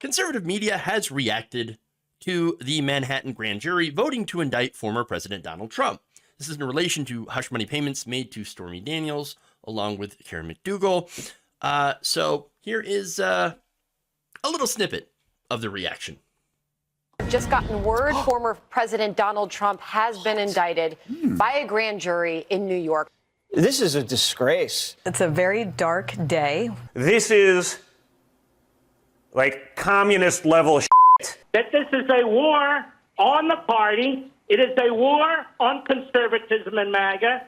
Conservative media has reacted to the Manhattan grand jury voting to indict former President Donald Trump. This is in relation to hush money payments made to Stormy Daniels along with Karen McDougal. So here is a little snippet of the reaction. Just gotten word former President Donald Trump has been indicted by a grand jury in New York. This is a disgrace. It's a very dark day. This is like communist level shit. That this is a war on the party. It is a war on conservatism and MAGA.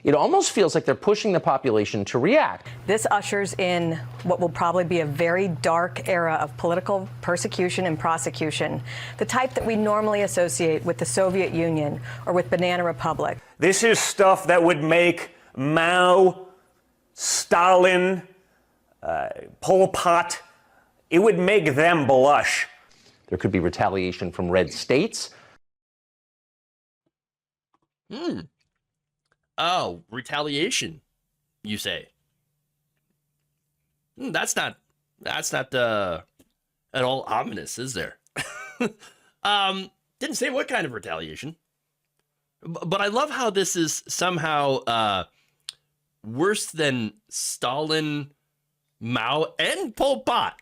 It almost feels like they're pushing the population to react. This ushers in what will probably be a very dark era of political persecution and prosecution, the type that we normally associate with the Soviet Union or with Banana Republic. This is stuff that would make Mao, Stalin, Pol Pot, it would make them blush. There could be retaliation from red states. Oh, retaliation, you say? That's not at all ominous, is there? Didn't say what kind of retaliation. But I love how this is somehow worse than Stalin, Mao, and Pol Pot.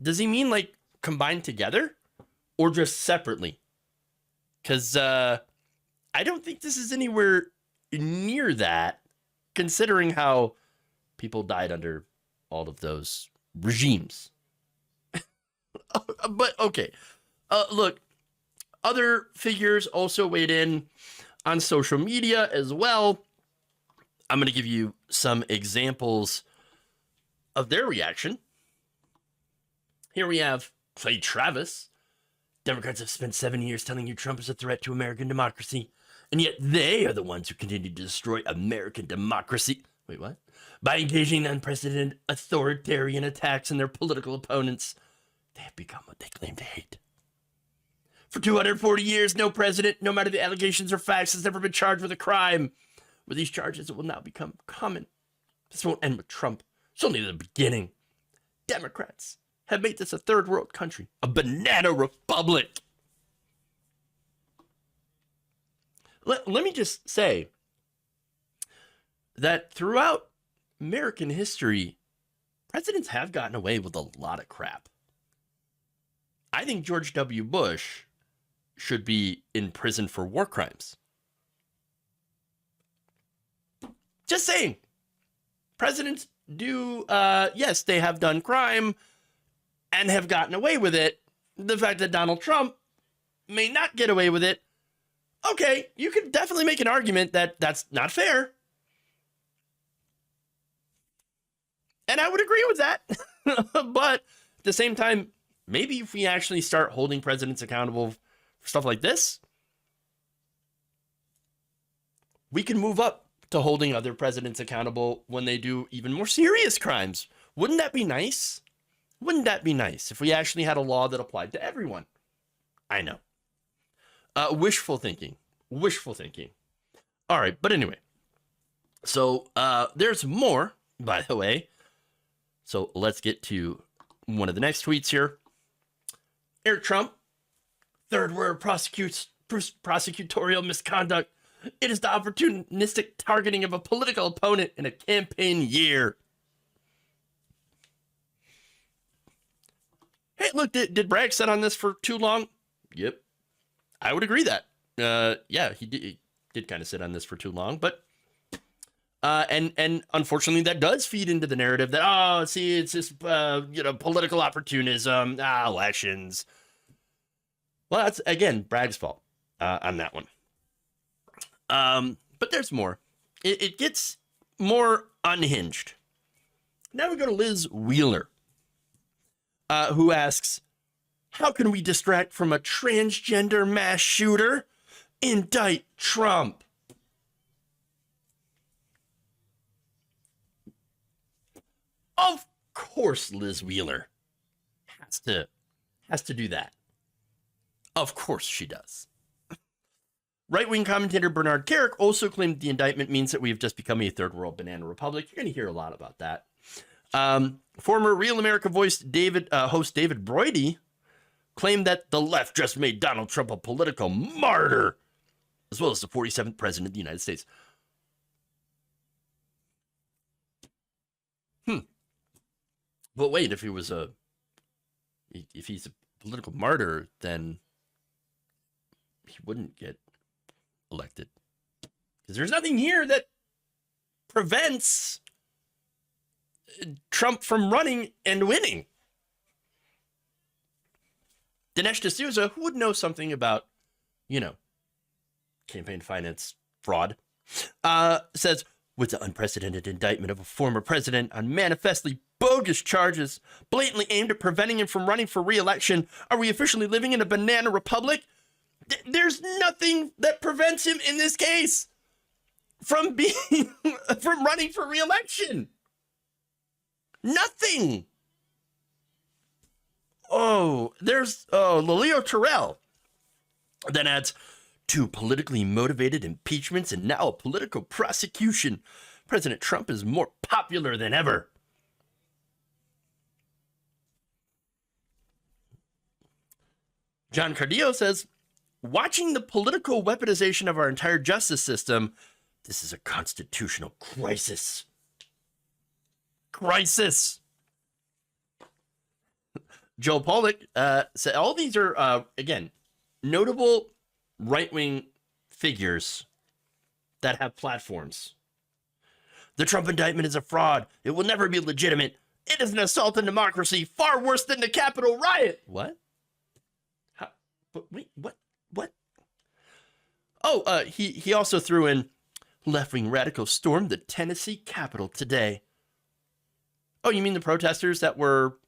Does he mean like combined together or just separately? Because I don't think this is anywhere near that, considering how people died under all of those regimes. But okay, look, other figures also weighed in on social media as well. I'm going to give you some examples of their reaction. Here we have Clay Travis. Democrats have spent 7 years telling you Trump is a threat to American democracy, and yet they are the ones who continue to destroy American democracy. Wait, what? By engaging in unprecedented authoritarian attacks on their political opponents, they have become what they claim to hate. For 240 years, no president, no matter the allegations or facts, has ever been charged with a crime. With these charges, it will now become common. This won't end with Trump. It's only the beginning. Democrats have made this a third world country, a banana republic. Let me just say that throughout American history, presidents have gotten away with a lot of crap. I think George W. Bush should be in prison for war crimes. Just saying. Presidents do, yes, they have done crime and have gotten away with it. The fact that Donald Trump may not get away with it, okay, you could definitely make an argument that that's not fair. And I would agree with that. But at the same time, maybe if we actually start holding presidents accountable for stuff like this, we can move up to holding other presidents accountable when they do even more serious crimes. Wouldn't that be nice? Wouldn't that be nice if we actually had a law that applied to everyone? I know. Wishful thinking. Wishful thinking. All right, but anyway. So there's more, by the way. So let's get to one of the next tweets here. Eric Trump, third word prosecutorial misconduct. It is the opportunistic targeting of a political opponent in a campaign year. Hey, look, did Bragg sit on this for too long? Yep. I would agree that. Yeah, he did kind of sit on this for too long, but and unfortunately that does feed into the narrative that, oh, see, it's just political opportunism, elections. Well, that's again Bragg's fault on that one. But there's more. It gets more unhinged. Now we go to Liz Wheeler, who asks, how can we distract from a transgender mass shooter? Indict Trump. Of course, Liz Wheeler has to do that. Of course she does. Right-wing commentator Bernard Kerik also claimed the indictment means that we have just become a third world banana republic. You're going to hear a lot about that. Former Real America Voice host David Brody claimed that the left just made Donald Trump a political martyr, as well as the 47th president of the United States. But wait, if he's a political martyr, then he wouldn't get elected. Because there's nothing here that prevents Trump from running and winning. Dinesh D'Souza, who would know something about, campaign finance fraud, says, with the unprecedented indictment of a former president on manifestly bogus charges, blatantly aimed at preventing him from running for re-election, are we officially living in a banana republic? There's nothing that prevents him in this case from running for re-election. Nothing. There's Laleo Terrell. Then adds, 2 politically motivated impeachments and now a political prosecution. President Trump is more popular than ever. John Cardillo says, watching the political weaponization of our entire justice system, this is a constitutional crisis. Joe Pollock said, all these are, again, notable right-wing figures that have platforms. The Trump indictment is a fraud. It will never be legitimate. It is an assault on democracy, far worse than the Capitol riot. What? Wait, what? Oh, he also threw in, left-wing radicals stormed the Tennessee Capitol today. Oh, you mean the protesters that were,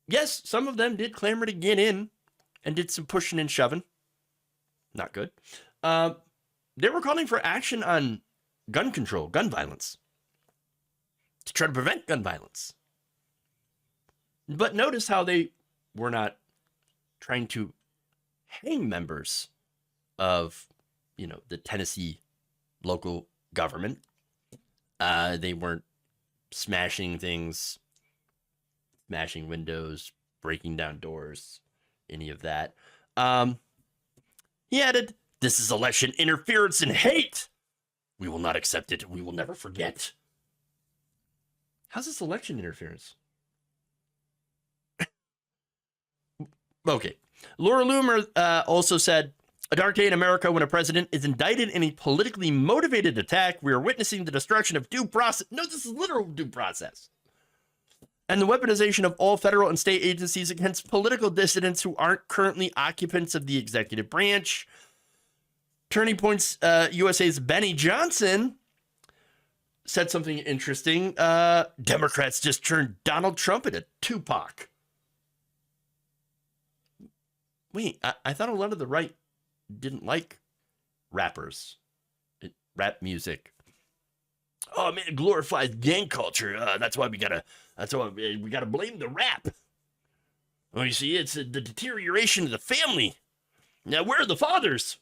yes, some of them did clamor to get in and did some pushing and shoving. Not good. They were calling for action on gun control, gun violence, to try to prevent gun violence. But notice how they were not trying to hang members of, the Tennessee local government. They weren't smashing things, smashing windows, breaking down doors, any of that. He added, this is election interference and hate. We will not accept it. We will never forget. How's this election interference? Okay. Laura Loomer also said, a dark day in America when a president is indicted in a politically motivated attack. We are witnessing the destruction of due process. No, this is literal due process. And the weaponization of all federal and state agencies against political dissidents who aren't currently occupants of the executive branch. Turning Points USA's Benny Johnson said something interesting. Democrats just turned Donald Trump into Tupac. Wait, I thought a lot of the right didn't like rappers, rap music. Oh man, it glorifies gang culture. That's why we gotta blame the rap. Well, you see, it's the deterioration of the family. Now, where are the fathers?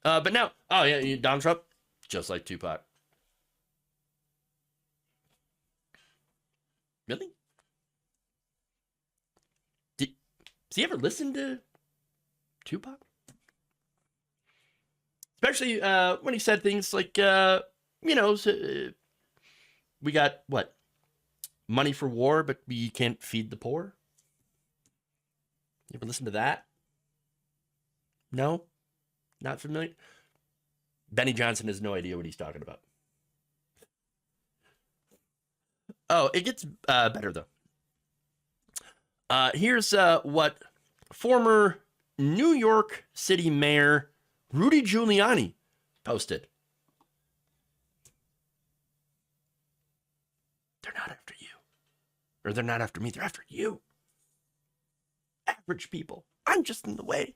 But now, Donald Trump, just like Tupac. Really? Has he ever listened to Tupac? Especially when he said things like, we got, money for war, but we can't feed the poor? You ever listen to that? No? Not familiar? Benny Johnson has no idea what he's talking about. Oh, it gets better, though. Here's what former New York City Mayor Rudy Giuliani posted. They're not after you. Or they're not after me, they're after you. Average people. I'm just in the way.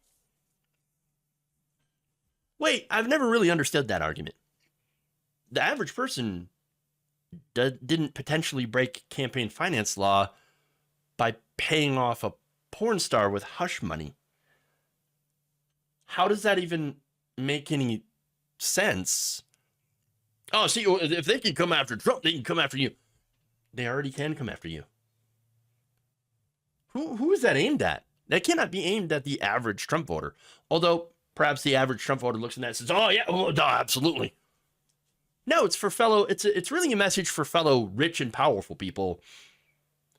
Wait, I've never really understood that argument. The average person didn't potentially break campaign finance law by paying off a porn star with hush money. How does that even make any sense? Oh, see, if they can come after Trump, they can come after you. They already can come after you. Who is that aimed at? That cannot be aimed at the average Trump voter. Although perhaps the average Trump voter looks at that and says, "Oh yeah, absolutely." No, it's for fellow. It's really a message for fellow rich and powerful people,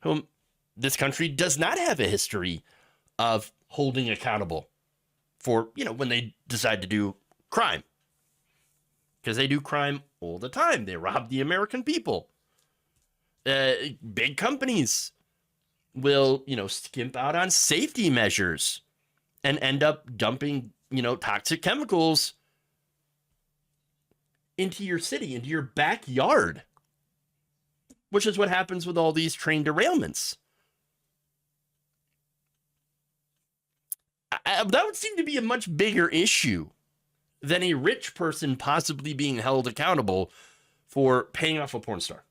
whom this country does not have a history of holding accountable for, when they decide to do crime. Because they do crime all the time. They rob the American people. Big companies will, skimp out on safety measures and end up dumping, toxic chemicals into your city, into your backyard, which is what happens with all these train derailments. That would seem to be a much bigger issue than a rich person possibly being held accountable for paying off a porn star.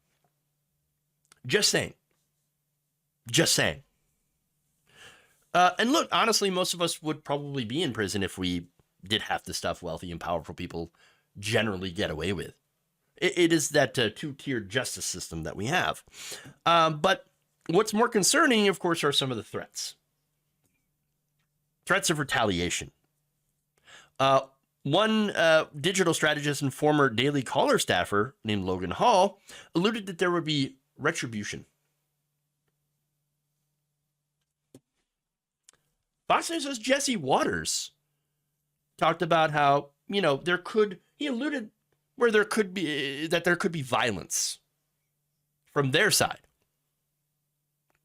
Just saying. Just saying. And look, honestly, most of us would probably be in prison if we did half the stuff wealthy and powerful people generally get away with. It is that two-tiered justice system that we have. But what's more concerning, of course, are some of the threats. Threats of retaliation. One digital strategist and former Daily Caller staffer named Logan Hall alluded that there would be retribution. Fox News' Jesse Waters talked about how, he alluded where there could be violence from their side.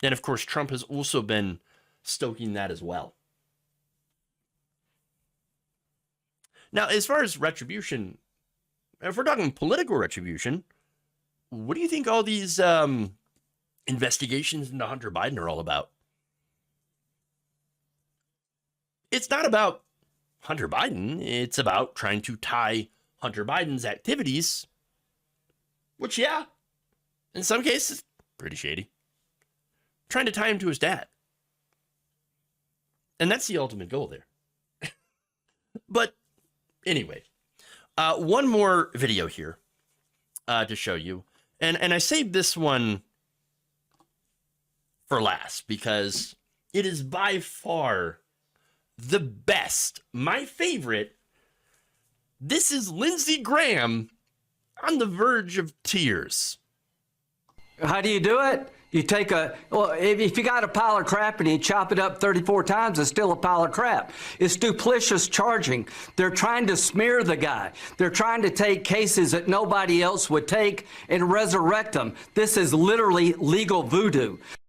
And of course, Trump has also been stoking that as well. Now, as far as retribution, if we're talking political retribution, what do you think all these investigations into Hunter Biden are all about? It's not about Hunter Biden. It's about trying to tie Hunter Biden's activities, which, in some cases, pretty shady, trying to tie him to his dad. And that's the ultimate goal there. But anyway, one more video here to show you. And I saved this one for last because it is by far the best, my favorite. This is Lindsey Graham on the verge of tears. How do you do it? You take if you got a pile of crap and you chop it up 34 times, it's still a pile of crap. It's duplicitous charging. They're trying to smear the guy. They're trying to take cases that nobody else would take and resurrect them. This is literally legal voodoo.